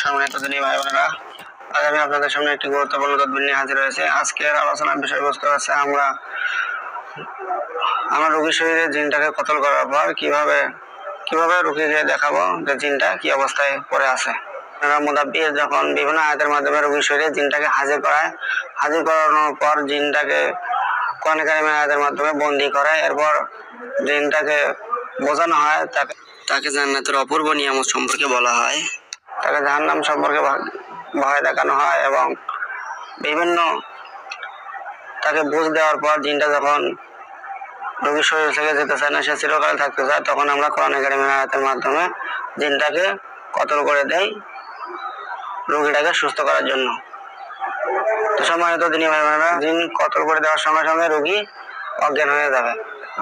সম্মানিত দিনী ভাই বোনেরা, আজ আমি আপনাদের সামনে একটি গুরুত্বপূর্ণ তদবির নিয়ে হাজির হয়েছে। আজকের আলোচনার বিষয়বস্তু আছে আমরা রোগীর শরীরে জিনটাকে কতল করার পর কিভাবে রোগীকে দেখাবো যে জিনটা কি অবস্থায় পড়ে আছে। মুদাব্বির যখন বিভিন্ন আয়াতের মাধ্যমে রোগীর শরীরে জিনটাকে হাজির করানোর পর জিনটাকে কোরআন কারীমের আয়াতের মাধ্যমে বন্দী করায়, এরপর জিনটাকে বোঝানো হয়, তাকে জান্নাতের অপূর্ব নিয়ামত সম্পর্কে বলা হয়, তাকে জাহান্নাম সম্পর্কে ভয় দেখানো হয় এবং বিভিন্ন তাকে বুঝ দেওয়ার পর জিনটা যখন রোগীর শরীর থেকে যেতে চায় না, সে চিরকাল থাকতে চায়, তখন আমরা কোরআন কারীমের আয়াতের মাধ্যমে জিনটাকে কতল করে দেই রোগীটাকে সুস্থ করার জন্য। তো সম্মানিত দিনী ভাই বোনেরা, জিন কতল করে দেওয়ার সঙ্গে সঙ্গে রোগী অজ্ঞান হয়ে যাবে।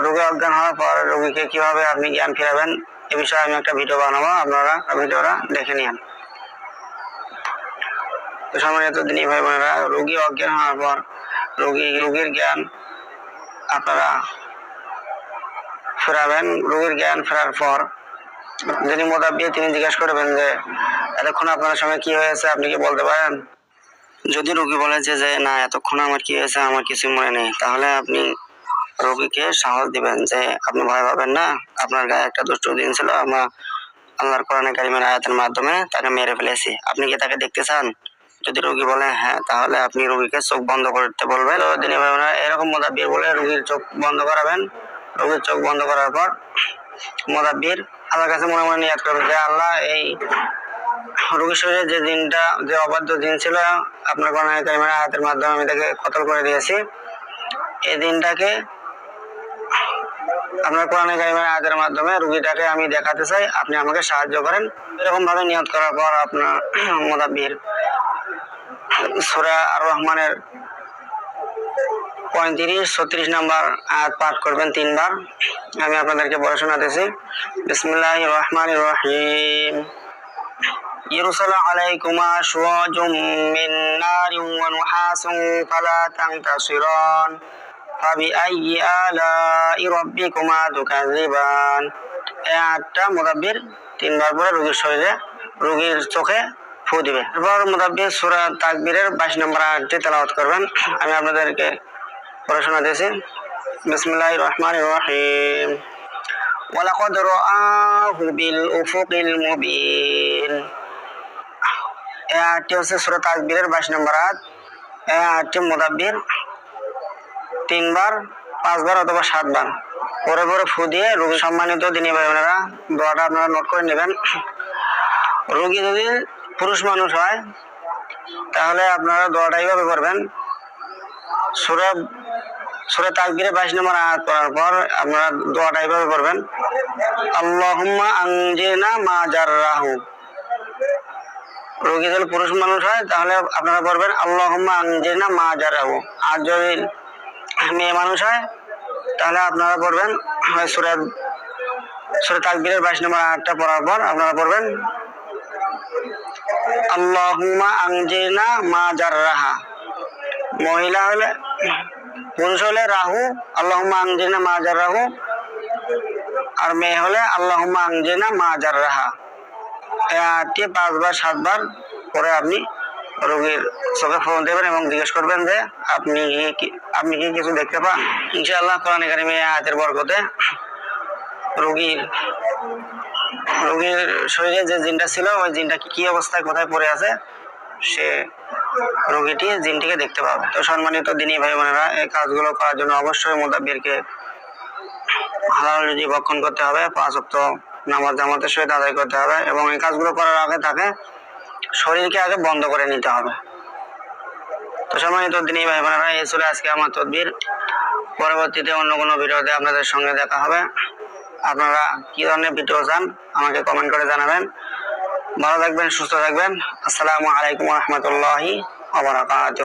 রোগী অজ্ঞান হওয়ার পর রোগীকে কিভাবে আপনি জ্ঞান ফিরাবেন এ বিষয়ে আমি একটা ভিডিও বানাবো, আপনারা ভিডিওটা দেখে নিন। তো সম্মানিত দিনী ভাই বোনেরা, রোগী অজ্ঞান হওয়ার পর রোগীর জ্ঞান আপনারা ফেরাবেন। রোগীর জ্ঞান ফেরার পর যিনি মুদাব্বির তিনি জিজ্ঞাসা করবেন যে এতক্ষণ আপনার সঙ্গে কি হয়েছে, আপনি কি বলতে পারেন? যদি রোগী বলে যে না এতক্ষণ আমার কি হয়েছে আমার কিছু মনে নেই, তাহলে আপনি রোগীকে সাহস দিবেন যে আপনি ভয় পাবেন না, আপনার গায়ে একটা দুষ্ট দিন ছিল, আমরা আল্লাহর কোরআন কারীমের আয়াতের মাধ্যমে তাকে মেরে ফেলেছি, আপনি কি তাকে দেখতে চান? যদি রোগী বলে হ্যাঁ, তাহলে আপনি রোগীকে চোখ বন্ধ করতে বলবেন। দিনী ভাই বোনেরা, এরকম মুদাব্বির বলে রোগীর চোখ বন্ধ করাবেন। রোগীর চোখ বন্ধ করার পর মুদাব্বির আল্লাহর কাছে মনে মনে নিয়াত করবেন যে আল্লাহ, এই রোগীর শরীরে যে জিনটা, যে অবাধ্য জিন ছিল, আপনার কোরআন কারীমের আয়াতের মাধ্যমে আমি তাকে কতল করে দিয়েছি, এই দিনটাকে আপনার কোরআন কারীমের আয়াতের মাধ্যমে রোগীটাকে আমি দেখাতে চাই, আপনি আমাকে সাহায্য করেন। এরকম ভাবে নিয়ত করার পর আপনার মুদাব্বির সূরা আর রহমানের 35-36 নম্বর আয়াত পাঠ করবেন 3 বার। আমি আপনাদেরকে পড়ে শোনাতেছি। বিসমিল্লাহির রহমানির রহিম। يرسل عليكما شواظ من نار ونحاس فلا تنتصران فبأي آلاء ربكما تكذبان। এই আয়াতটা মুদাব্বির 3 বার পরে রোগীর চোখে ফু দিবে। এরপর মুদাব্বির সূরা তাকবীরের 22 নম্বর আয়াতটি তেলাওয়াত করবেন। আমি আপনাদেরকে পড়ে শোনাতেছি। বিসমিল্লাহির রহমানির রহিম। ওয়ালাকাদ রাআহু বিল উফুকিল মুবিন। এই আয়াতটি হচ্ছে সূরা তাকবীরের 22 নম্বর আয়াত। এই আয়াতটি মুদাব্বির 3 বার, 5 বার অথবা 7 বার পরে ফু দিয়ে রোগী, সম্মানিত দিনী ভাই বোনেরা, দোয়াটা আপনারা নোট করে নেবেন। রোগী যদি পুরুষ মানুষ হয় তাহলে আপনারা দোয়াটা এইভাবে করবেন। সূরা তাকবীরের 22 নম্বর আয়াত পড়ার পর আপনারা দোয়াটা এইভাবে করবেন, আল্লাহুম্মা আনজিনা মা জাররাহু। রোগী যদি পুরুষ মানুষ হয় তাহলে আপনারা পড়বেন আল্লাহুম্মা আনজিনা মা জাররাহু। আর যদি মেয়ে মানুষ হয় তাহলে আপনারা পড়বেন সূরা তাকবীরের 22 নম্বর আয়াতটা পড়ার পর আপনারা পড়বেন আল্লাহুম্মা আনজিনা মা জাররাহা। মহিলা হলে, পুরুষ হলে রাহু, আল্লাহুম্মা আনজিনা মা জাররাহু, আর মেয়ে হলে আল্লাহুম্মা আনজিনা মা জাররাহা। এই আয়াতটি 5 বার 7 বার পরে আপনি রোগীর চোখে ফোন দেবেন এবং জিজ্ঞেস করবেন যে আপনি কি কিছু দেখতে পান? ইনশাআল্লাহ কোরআন কারীমের আয়াতের বরকতে রোগীর শরীরে যে জিনটা ছিল, ওই জিনটা কি অবস্থায় কোথায় পড়ে আছে, সে রোগীটি জিনটিকে দেখতে পাবে। তো সম্মানিত দিনী ভাই বোনেরা, এই কাজগুলো করার জন্য অবশ্যই মুদাব্বিরকে হালাল রুজি ভক্ষণ করতে হবে, 5 ওয়াক্ত নামাজ জামাতের সহিত আদায় করতে হবে এবং এই কাজগুলো করার আগে তাকে শরীরকে আগে বন্ধ করে নিতে হবে। তো সম্মানিত দিনী ভাই বোনেরা, এই ছিল আজকে আমার তদবির। পরবর্তীতে অন্য কোনো ভিডিওতে আপনাদের সঙ্গে দেখা হবে। আপনারা কি ধরনের ভিডিও চান আমাকে কমেন্ট করে জানাবেন। ভালো থাকবেন, সুস্থ থাকবেন। আসসালামু আলাইকুম ওয়া রাহমাতুল্লাহি ওয়া বারাকাতুহু।